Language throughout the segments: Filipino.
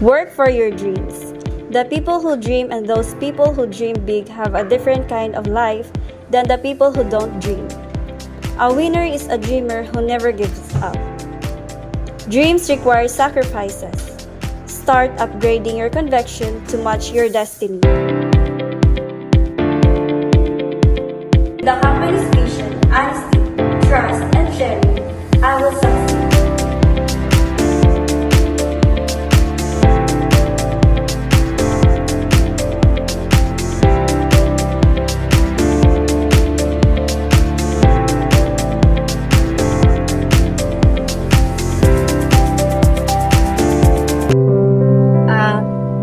Work for your dreams. The people who dream and those people who dream big have a different kind of life than the people who don't dream. A winner is a dreamer who never gives up. Dreams require sacrifices. Start upgrading your conviction to match your destiny. The company's vision, honesty, trust, and sharing, I will succeed.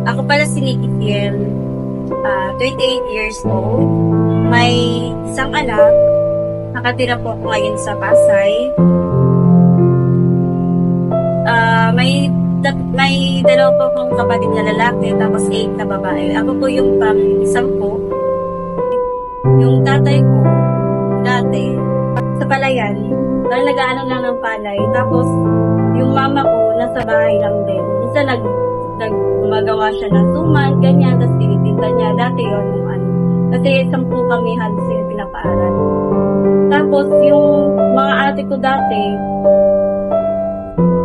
Ako pala si Nikki Kiel, 28 years old. May isang anak. Nakatira po ako ngayon sa Pasay. May dalawa po akong kapatid na lalaki, tapos 8 na babae. Ako po yung isang po. Yung tatay ko, dati, sa palayan, nag-aano lang ng palay. Tapos, yung mama ko, nasa bahay lang din. Isa gumagawa siya ng suman, ganyan, tapos tinitinta niya. Dati yun, yung ano. Kasi 10 kami halos yung pinapaaral. Tapos, yung mga ate ko dati,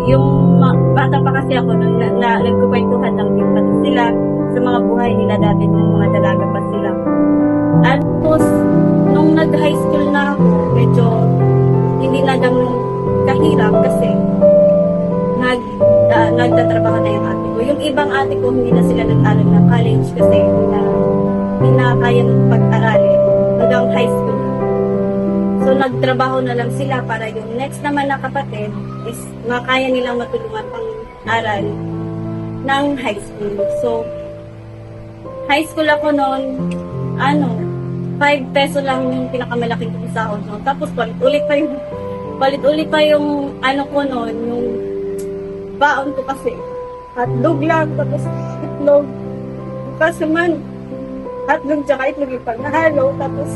yung bata pa kasi ako, nung nagkukwentuhan lang din pati sila sa mga buhay nila dati, nung mga dalaga pa sila. At tapos, nung nag-high school na ako, medyo hindi na ganun kahirap kasi nagtatrabaho na yung ate ko. Yung ibang ate ko, hindi na sila nag-aral ng college kasi hindi na kaya ng pag-aralin hanggang high school. So, nagtrabaho na lang sila para yung next naman na kapatid is makaya nilang matulungan pang aral ng high school. So, high school ako noon, 5 peso lang yung pinakamalaking kong sahod noon. Tapos, palit-ulit pa yung ano ko noon, yung baon ko kasi. Hotdog lang, tapos itlog. Kasi man, hotdog tsaka itlog yung paghahalo, tapos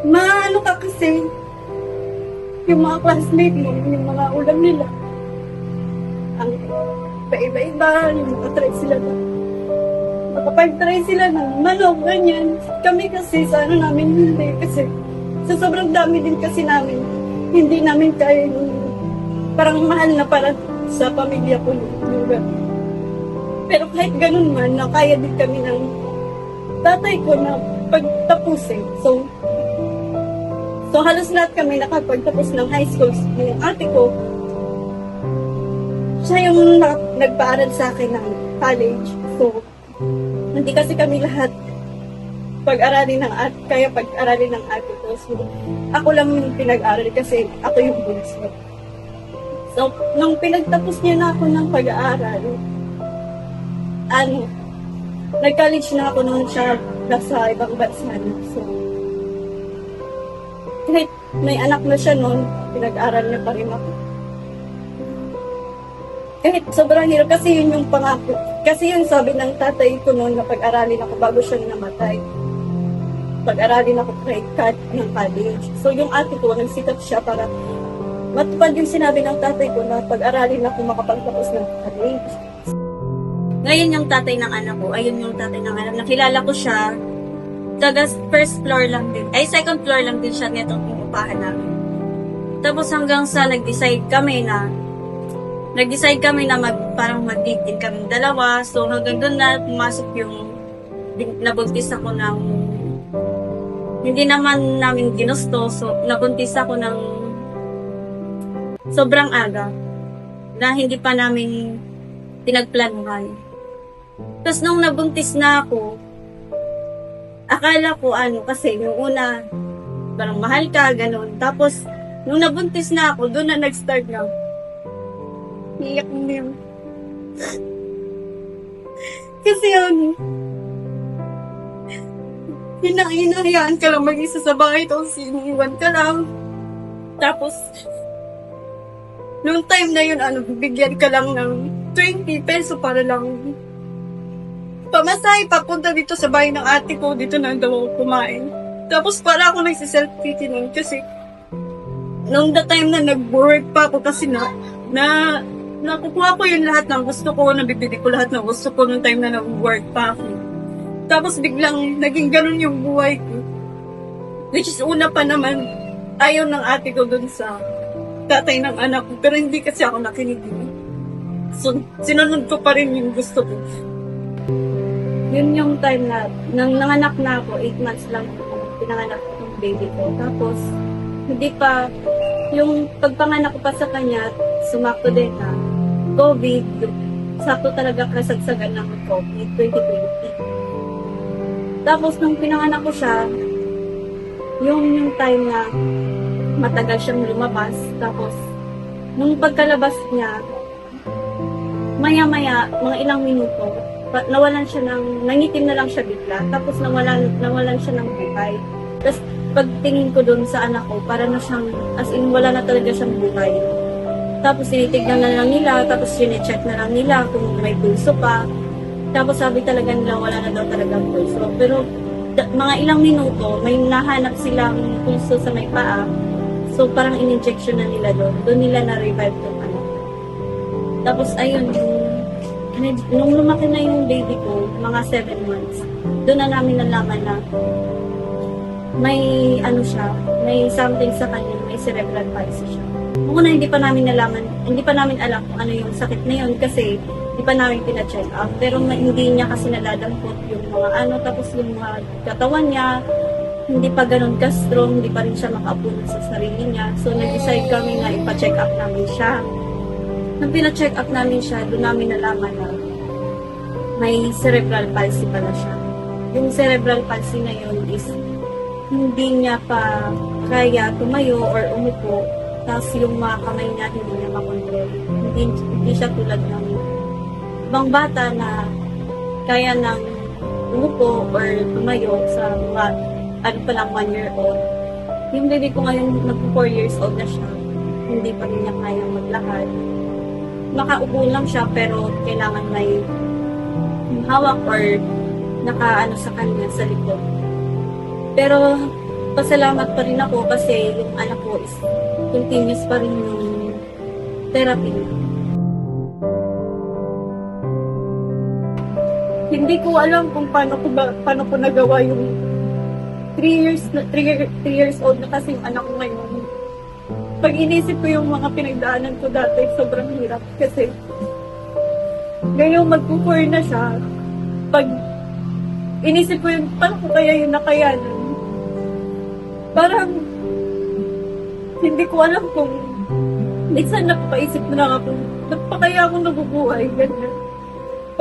maano ka kasi, yung mga classmate mo, yung mga ulam nila, ang paiba-iba, yung makatry sila na, makapag-try sila ng manok, ganyan. Kami kasi, sa ano namin, hindi. Kasi, sa sobrang dami din kasi namin, hindi namin kaya yung parang mahal na para sa pamilya ko yung pero kahit ganun man, nakaya din kami ng tatay ko na pagtapusin. So halos lahat kami nakapagtapos ng high school. Yung ate ko, siya yung nagpaaral sa akin ng college. So, hindi kasi kami lahat pag-aralin ng ate, kaya pag-aralin ng ate ko. So, ako lang yung pinag-aral kasi ako yung bunso. So, nung pinagtapos niya na ako ng pag-aaral, nag-college na ako nung siya nasa ibang bansa na. So, kahit may anak na siya noon, pinag-aaral niya pa rin ako. Kahit sobrang hirap kasi yun yung pangako. Kasi yun sabi ng tatay ko noon na pag-aralin ako bago siya namatay. Pag-aralin ako kahit ng college. So, yung ate ko, nagsikap siya para matupad yung sinabi ng tatay ko na pag-aralin ako makapagtapos ng college. Ngayon yung tatay ng anak ko, ayun yung tatay ng anak. Nakilala ko siya, taga first floor lang din, second floor lang din siya nitong upahan namin. Tapos hanggang sa nag-decide kami na parang mag-dating kaming dalawa. So hanggang doon na pumasok yung nabuntis ako ng hindi naman namin ginusto. So nabuntis ako ng sobrang aga na hindi pa namin pinagplanuhan. Tapos nung nabuntis na ako, akala ko kasi yung una, parang mahal ka, ganun. Tapos, nung nabuntis na ako, doon na nag-start na. Iyak na yun. Kasi hinahayaan ka lang mag-isa sa bahay, tapos iniwan ka lang. Tapos, noong time na yun, bigyan ka lang ng 20 peso para lang pamasahe papunta dito sa bahay ng ate ko. Dito na daw ako kumain. Tapos para ako nagsiself-pity nun kasi nung the time na nag-work pa ako kasi na nakukuha ko yung lahat ng gusto ko, nabibili ko lahat ng gusto ko nung time na nag-work pa ako. Tapos biglang naging ganun yung buhay ko. Which is una pa naman, ayaw ng ate ko dun sa tatay ng anak ko. Pero hindi kasi ako nakinig. So, sinunod ko pa rin yung gusto ko. Yun yung time na, nang nanganak na ako, 8 months lang ako, pinanganak ko yung baby ko. Tapos, hindi pa, yung pagpanganak ko pa sa kanya, sumakto din na COVID, sakto talaga kasagsagan ng COVID, 2020. Tapos, nung pinanganak ko siya, yung time na matagal siyang lumabas, tapos, nung pagkalabas niya, maya-maya, mga ilang minuto, nawalan siya ng, nangitim na lang siya bigla, tapos nawalan siya ng buhay. Tapos, pagtingin ko dun sa anak ko, para na siyang, as in, wala na talaga siyang buhay. Tapos, tinitignan na lang nila, tapos sine-check na lang nila kung may pulso pa. Tapos, sabi talaga nila, wala na daw talaga pulso. Pero, mga ilang minuto, may nahanap silang pulso sa may paa. So, parang in-injection na nila doon. Doon nila na-revive yung anak. Tapos, ayun, nung lumaki na yung baby ko, mga 7 months, doon na namin nalaman na may ano siya, may something sa kanya, may cerebral palsy siya. Nung una, hindi pa namin alam kung ano yung sakit na yun kasi hindi pa namin pina-check up. Pero hindi niya kasi nadadampot yung mga ano, tapos yung mga katawan niya, hindi pa ganun ka-strong, hindi pa rin siya makapunan sa sarili niya. So, nag-decide kami na ipa-check up namin siya. Nung pina-check up namin siya, doon namin nalaman na may cerebral palsy pala siya. Yung cerebral palsy na yun is hindi niya pa kaya tumayo or umupo, tapos yung mga kamay niya hindi niya makontrol. Hindi siya tulad ng ibang bata na kaya nang umupo or tumayo sa mga ano pa lang 1 year old. Yung baby ko ngayon mag-4 years old na siya, hindi pa rin niya kayang maglakad. Makaupo lang siya pero kailangan may hawak or nakaano sa kanya sa likod. Pero pasalamat pa rin ako kasi yung anak ko is continuous pa rin yung therapy. Hindi ko alam kung paano ko nagawa yung 3 years old na kasi yung anak ko ngayon. Pag inisip ko yung mga pinagdaanan ko dati, sobrang hirap kasi ngayon mag-4 na siya. Pag inisip ko yung paano ko kaya yung nakayanan, parang hindi ko alam kung minsan napapaisip mo na ako, nagpakaya akong nabubuhay, ganyan.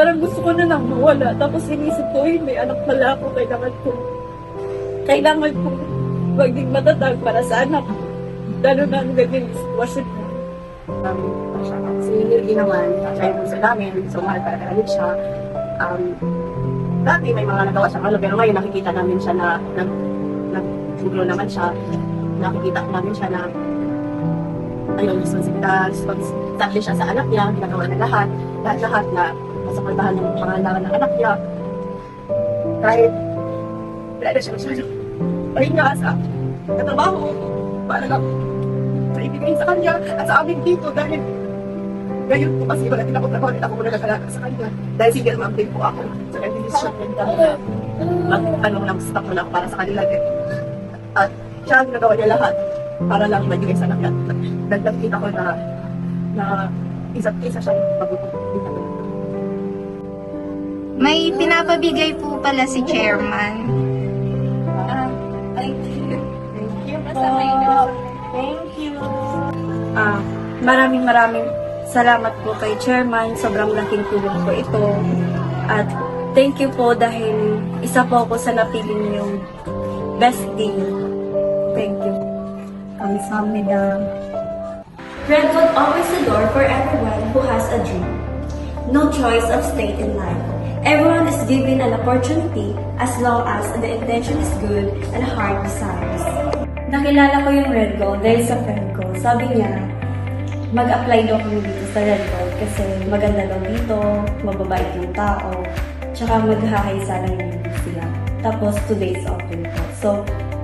Parang gusto ko na lang mawala. Tapos inisip ko, may anak pala ako, kailangan ko maging matatag para sa anak ko. Lalo na ang ganyan yung sitwasyon ko. Si Lily naman, siya yung puso namin, so mahal talaga ulit siya. Dati may mga nagawa siyang pero ngayon nakikita namin siya na nagsiguro naman siya. Nakikita namin siya na ayun, responsible siya sa anak niya, ginagawa na lahat na masaportahan ng pangangailangan ng anak niya. Kahit wala na siya masyado. Ayun nga sa katrabaho, para lang sa ibigay sa kanya at sa amin dito dahil ngayon po kasi wala din ako trabaho din ako muna nagkalaga sa kanya dahil single mom din po ako so nag-decision din kami na mag-stop mo lang para sa kanila din at siya ang nagawa niya lahat para lang magigay sa anak niya nagdagkita ko na isa't isa siyang mabuti. May pinapabigay po pala si Chairman. Thank you. Thank you. Maraming salamat po kay Chairman. Sobrang laking tulong po ito. At thank you po dahil isa po ako sa napili niyong best deal. Thank you. Kamsahamnida. Redwood opens the door for everyone who has a dream. No choice of state in life. Everyone is given an opportunity as long as the intention is good and heart desires. Nakilala ko yung Red Gold dahil sa friend ko. Sabi niya, mag-apply daw kami dito sa Red Gold kasi maganda daw dito, mababait yung tao, tsaka maghahaysa lang yung sila. Tapos 2 days off din po. So,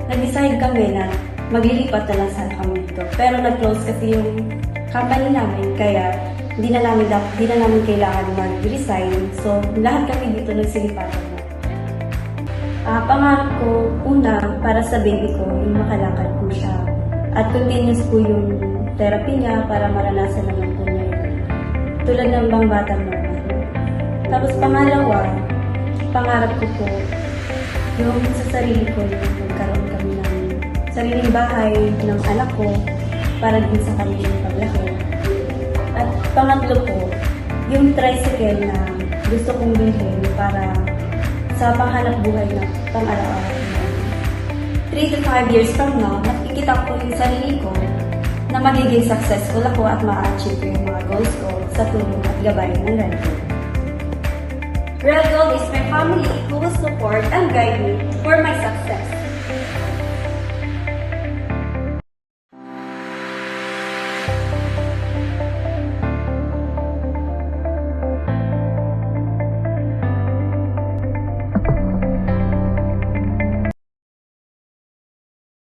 nag-decide kami na maglilipat na lang sana kami dito. Pero nag-close kasi yung company namin, kaya di na namin kailangan mag-resign. So, lahat kami dito nagsilipatan na. Pangarap ko, una, para sa baby ko, yung makalakad po siya. At continuous po yung therapy niya para maranasan naman po niya yun. Tulad ng bang batang normal. Tapos pangalawa, pangarap ko po, yung sa sarili ko, yung magkaroon kami ng sariling bahay ng anak ko para din sa kanilang paglaki. At pangatlo po, yung tricycle na gusto kong bilhin para sa panghanap buhay na pang-araw-araw. 3 to 5 years from now, nakikita ko yung sarili ko na magiging successful ako at ma-achieve yung mga goals ko sa tulong at gabay ng Red Gold. Red Gold is my family who will support and guide me